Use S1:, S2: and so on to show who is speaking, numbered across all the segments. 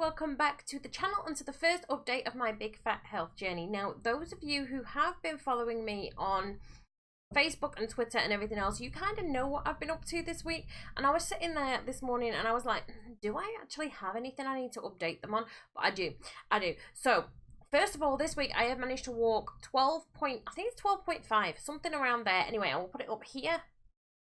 S1: welcome back to the channel and to the first update of my big fat health journey. Now, those of you who have been following me on Facebook and Twitter and everything else, you kind of know what I've been up to this week. And I was sitting there this morning and I was like, do I actually have anything I need to update them on? But I do. So first of all, this week I have managed to walk 12.5, something around there. Anyway, I will put it up here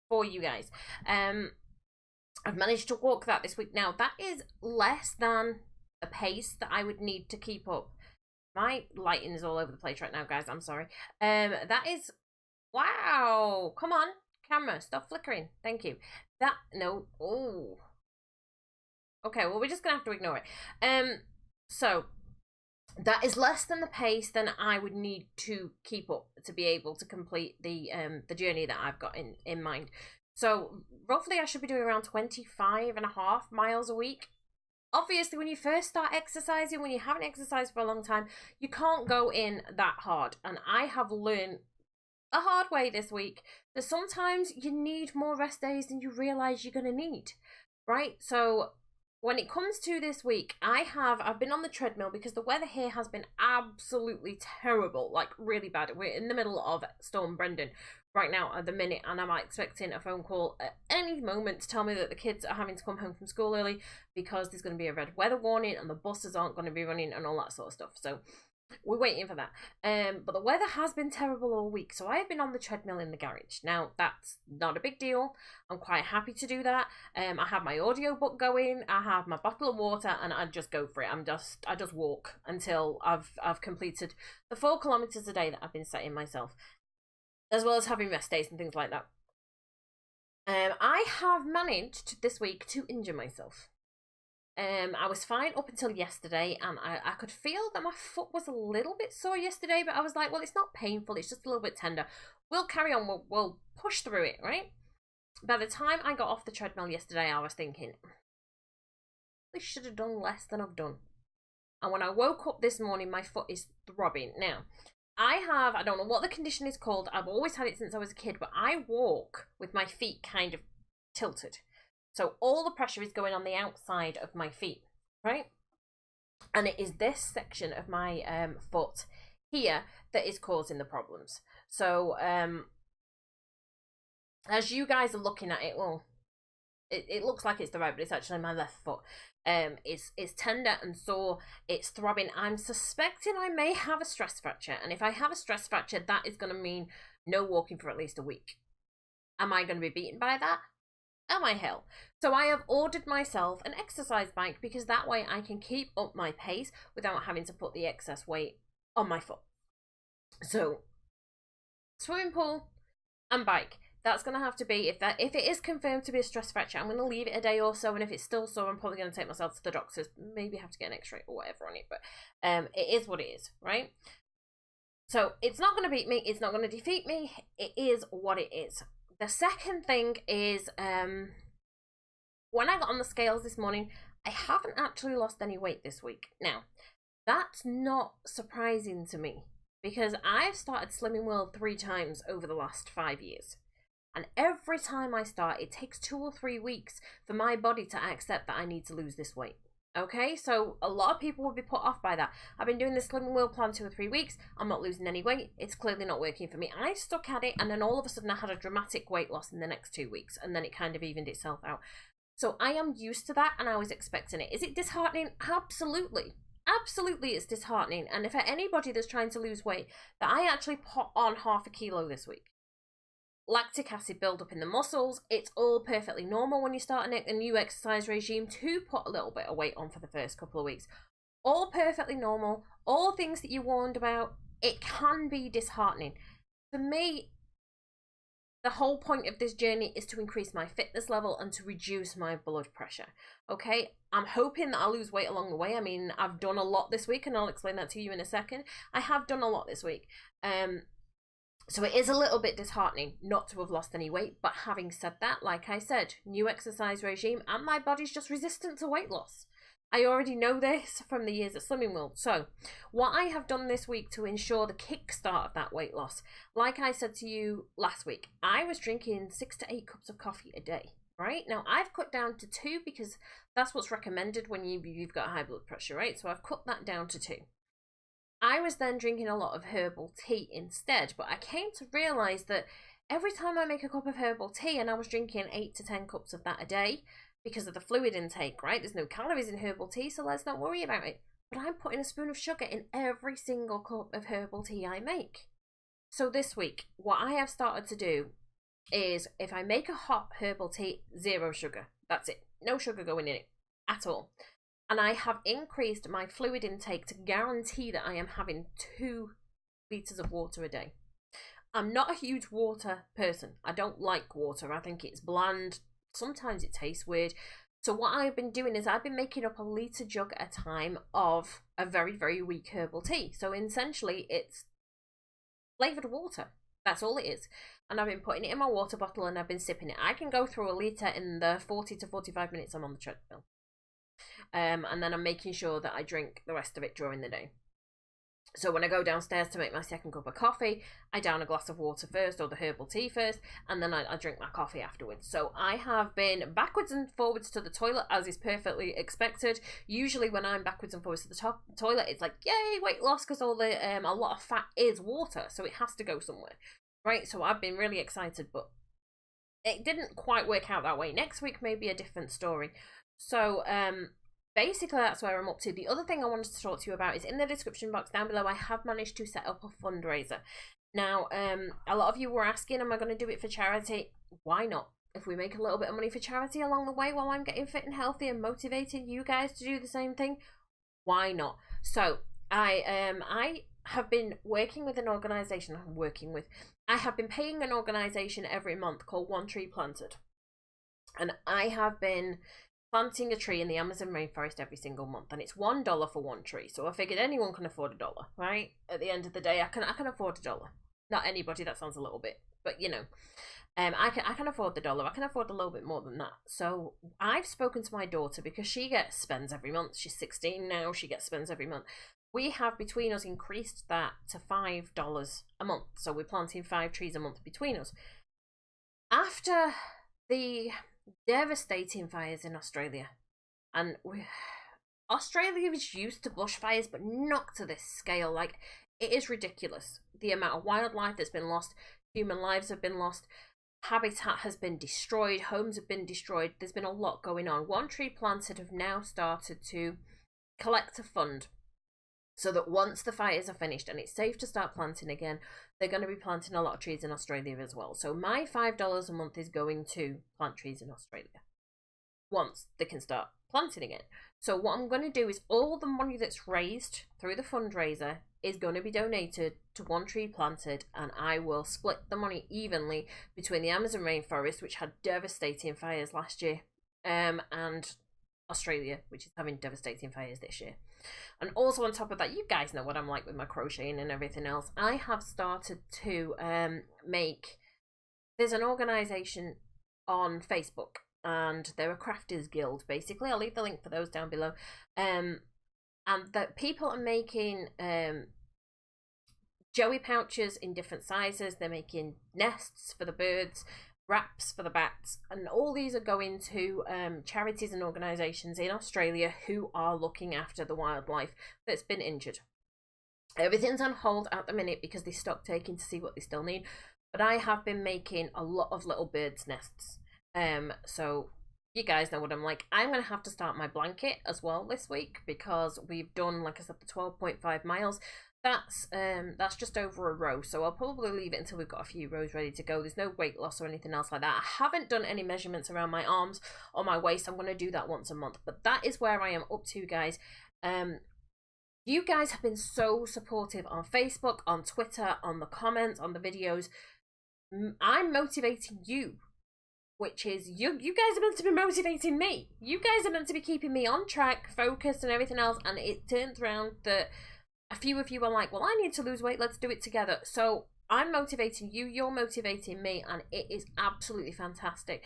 S1: for you guys. I've managed to walk that this week. Now, that is less than the pace that I would need to keep up. My lighting is all over the place right now, guys. I'm sorry. That is... Wow. Come on, camera. Stop flickering. Thank you. No. Oh. Okay, well, we're just going to have to ignore it. So, that is less than the pace than I would need to keep up to be able to complete the journey that I've got in mind. So roughly I should be doing around 25.5 miles a week. Obviously, when you first start exercising, when you haven't exercised for a long time, you can't go in that hard. And I have learned a hard way this week that sometimes you need more rest days than you realize you're going to need, right? So when it comes to this week, I've been on the treadmill because the weather here has been absolutely terrible, like really bad. We're in the middle of Storm Brendan right now at the minute, and I'm expecting a phone call at any moment to tell me that the kids are having to come home from school early because there's going to be a red weather warning and the buses aren't going to be running and all that sort of stuff. So we're waiting for that. But the weather has been terrible all week, so I've been on the treadmill in the garage. Now, that's not a big deal. I'm quite happy to do that. I have my audiobook going, I have my bottle of water, and I just go for it. I just walk until I've completed the 4 kilometers a day that I've been setting myself, as well as having rest days and things like that. I have managed this week to injure myself. I was fine up until yesterday, and I could feel that my foot was a little bit sore yesterday, but I was like, well, it's not painful, it's just a little bit tender. We'll carry on, we'll push through it, right? By the time I got off the treadmill yesterday, I was thinking, I should have done less than I've done. And when I woke up this morning, my foot is throbbing. Now, I don't know what the condition is called. I've always had it since I was a kid, but I walk with my feet kind of tilted. So all the pressure is going on the outside of my feet, right? And it is this section of my foot here that is causing the problems. So as you guys are looking at it, well, it looks like it's the right, but it's actually my left foot. It's tender and sore, it's throbbing. I'm suspecting I may have a stress fracture, and if I have a stress fracture, that is going to mean no walking for at least a week. Am I going to be beaten by that? Oh my hell. So I have ordered myself an exercise bike because that way I can keep up my pace without having to put the excess weight on my foot. So swimming pool and bike. That's going to have to be, if it is confirmed to be a stress fracture, I'm going to leave it a day or so, and if it's still sore, I'm probably going to take myself to the doctors, maybe have to get an x-ray or whatever on it, but it is what it is, right? So it's not going to beat me, it's not going to defeat me, it is what it is. The second thing is, when I got on the scales this morning, I haven't actually lost any weight this week. Now, that's not surprising to me, because I've started Slimming World 3 times over the last 5 years. And every time I start, it takes 2 or 3 weeks for my body to accept that I need to lose this weight. Okay, so a lot of people would be put off by that. I've been doing this Slimming World plan 2 or 3 weeks. I'm not losing any weight. It's clearly not working for me. I stuck at it, and then all of a sudden I had a dramatic weight loss in the next 2 weeks, and then it kind of evened itself out. So I am used to that, and I was expecting it. Is it disheartening? Absolutely. Absolutely, it's disheartening. And if anybody that's trying to lose weight, that I actually put on 0.5 kilo this week. Lactic acid build-up in the muscles. It's all perfectly normal when you start a new exercise regime to put a little bit of weight on for the first couple of weeks. All perfectly normal. All things that you warned about. It can be disheartening. For me, the whole point of this journey is to increase my fitness level and to reduce my blood pressure. Okay, I'm hoping that I'll lose weight along the way. I mean, I've done a lot this week, and I'll explain that to you in a second. I have done a lot this week. So it is a little bit disheartening not to have lost any weight, but having said that, like I said, new exercise regime, and my body's just resistant to weight loss. I already know this from the years at Slimming World. So what I have done this week to ensure the kickstart of that weight loss, like I said to you last week, I was drinking 6 to 8 cups of coffee a day. right? Now, I've cut down to 2 because that's what's recommended when you've got high blood pressure, right? So I've cut that down to 2. I was then drinking a lot of herbal tea instead, but I came to realise that every time I make a cup of herbal tea, and I was drinking 8 to 10 cups of that a day because of the fluid intake, right? There's no calories in herbal tea, so let's not worry about it. But I'm putting a spoon of sugar in every single cup of herbal tea I make. So this week, what I have started to do is if I make a hot herbal tea, 0 sugar. That's it. No sugar going in it at all. And I have increased my fluid intake to guarantee that I am having 2 litres of water a day. I'm not a huge water person. I don't like water. I think it's bland. Sometimes it tastes weird. So what I've been doing is I've been making up a litre jug at a time of a very, very weak herbal tea. So essentially it's flavoured water. That's all it is. And I've been putting it in my water bottle and I've been sipping it. I can go through a litre in the 40 to 45 minutes I'm on the treadmill. And then I'm making sure that I drink the rest of it during the day. So when I go downstairs to make my second cup of coffee, I down a glass of water first, or the herbal tea first, and then I drink my coffee afterwards. So I have been backwards and forwards to the toilet, as is perfectly expected. Usually when I'm backwards and forwards to the toilet, it's like, yay, weight loss, because all the a lot of fat is water, so it has to go somewhere, right? So I've been really excited, but it didn't quite work out that way. Next week may be a different story. So basically, that's where I'm up to. The other thing I wanted to talk to you about is in the description box down below, I have managed to set up a fundraiser. Now, a lot of you were asking, am I going to do it for charity? Why not? If we make a little bit of money for charity along the way while I'm getting fit and healthy and motivating you guys to do the same thing, why not? So, I have been working with an organisation I have been paying an organisation every month called One Tree Planted. And I have been planting a tree in the Amazon rainforest every single month, and it's $1 for 1 tree. So I figured anyone can afford $1, right? At the end of the day, I can afford $1. Not anybody, that sounds a little bit, but you know, I can afford the $1. I can afford a little bit more than that. So I've spoken to my daughter because she gets spends every month. She's 16 now. She gets spends every month. We have between us increased that to $5 a month. So we're planting 5 trees a month between us. After the devastating fires in Australia, and Australia is used to bushfires, but not to this scale. Like, it is ridiculous the amount of wildlife that's been lost, human lives have been lost, habitat has been destroyed, homes have been destroyed. There's been a lot going on. One Tree Planted have now started to collect a fund so that once the fires are finished and it's safe to start planting again, they're going to be planting a lot of trees in Australia as well. So my $5 a month is going to plant trees in Australia once they can start planting again. So what I'm going to do is all the money that's raised through the fundraiser is going to be donated to One Tree Planted, and I will split the money evenly between the Amazon rainforest, which had devastating fires last year, and Australia, which is having devastating fires this year. And also on top of that, you guys know what I'm like with my crocheting and everything else. I have started to there's an organisation on Facebook, and they're a crafters guild, basically. I'll leave the link for those down below. And that people are making joey pouches in different sizes. They're making nests for the birds, wraps for the bats, and all these are going to charities and organisations in Australia who are looking after the wildlife that's been injured. Everything's on hold at the minute because they stopped taking to see what they still need, but I have been making a lot of little birds' nests. So you guys know what I'm like. I'm going to have to start my blanket as well this week because we've done, like I said, the 12.5 miles. That's just over a row, so I'll probably leave it until we've got a few rows ready to go. There's no weight loss or anything else like that. I haven't done any measurements around my arms or my waist. I'm going to do that once a month, but that is where I am up to, guys. You guys have been so supportive on Facebook, on Twitter, on the comments, on the videos. I'm motivating you, which is you guys are meant to be motivating me. You guys are meant to be keeping me on track, focused and everything else, and it turns around that a few of you are like, well, I need to lose weight, let's do it together. So I'm motivating you, you're motivating me, and it is absolutely fantastic.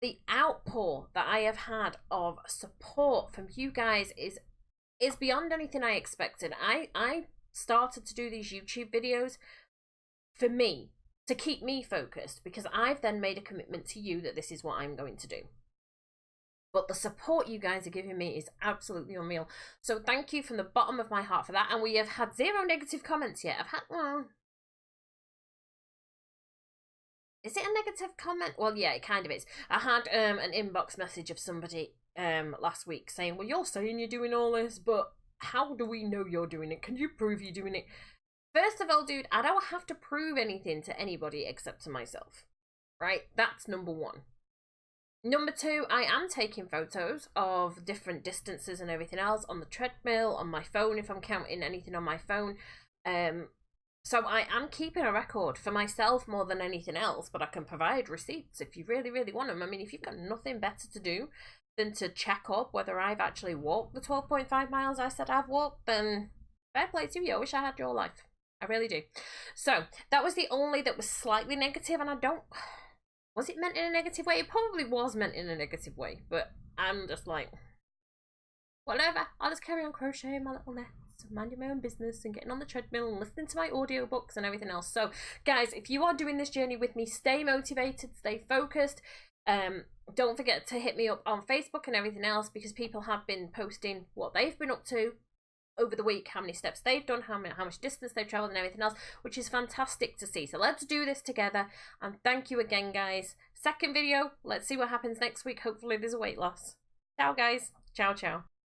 S1: The outpour that I have had of support from you guys is beyond anything I expected. I started to do these YouTube videos for me, to keep me focused, because I've then made a commitment to you that this is what I'm going to do. But the support you guys are giving me is absolutely unreal. So thank you from the bottom of my heart for that. And we have had 0 negative comments yet. I've had, well, is it a negative comment? Well, yeah, it kind of is. I had an inbox message of somebody last week saying, well, you're saying you're doing all this, but how do we know you're doing it? Can you prove you're doing it? First of all, dude, I don't have to prove anything to anybody except to myself, right? That's number 1. Number 2, I am taking photos of different distances and everything else on the treadmill, on my phone, if I'm counting anything on my phone. So I am keeping a record for myself more than anything else, but I can provide receipts if you really, really want them. I mean, if you've got nothing better to do than to check up whether I've actually walked the 12.5 miles I said I've walked, then fair play to you. I wish I had your life. I really do. So that was the only that was slightly negative, and I don't... Was it meant in a negative way? It probably was meant in a negative way, but I'm just like, whatever. I'll just carry on crocheting my little nets, minding my own business and getting on the treadmill and listening to my audiobooks and everything else. So, guys, if you are doing this journey with me, stay motivated, stay focused. Don't forget to hit me up on Facebook and everything else, because people have been posting what they've been up to over the week, how many steps they've done, how much distance they've traveled and everything else, which is fantastic to see. So let's do this together, and thank you again, guys. Second video, let's see what happens next week. Hopefully there's a weight loss. Ciao, guys. Ciao, ciao.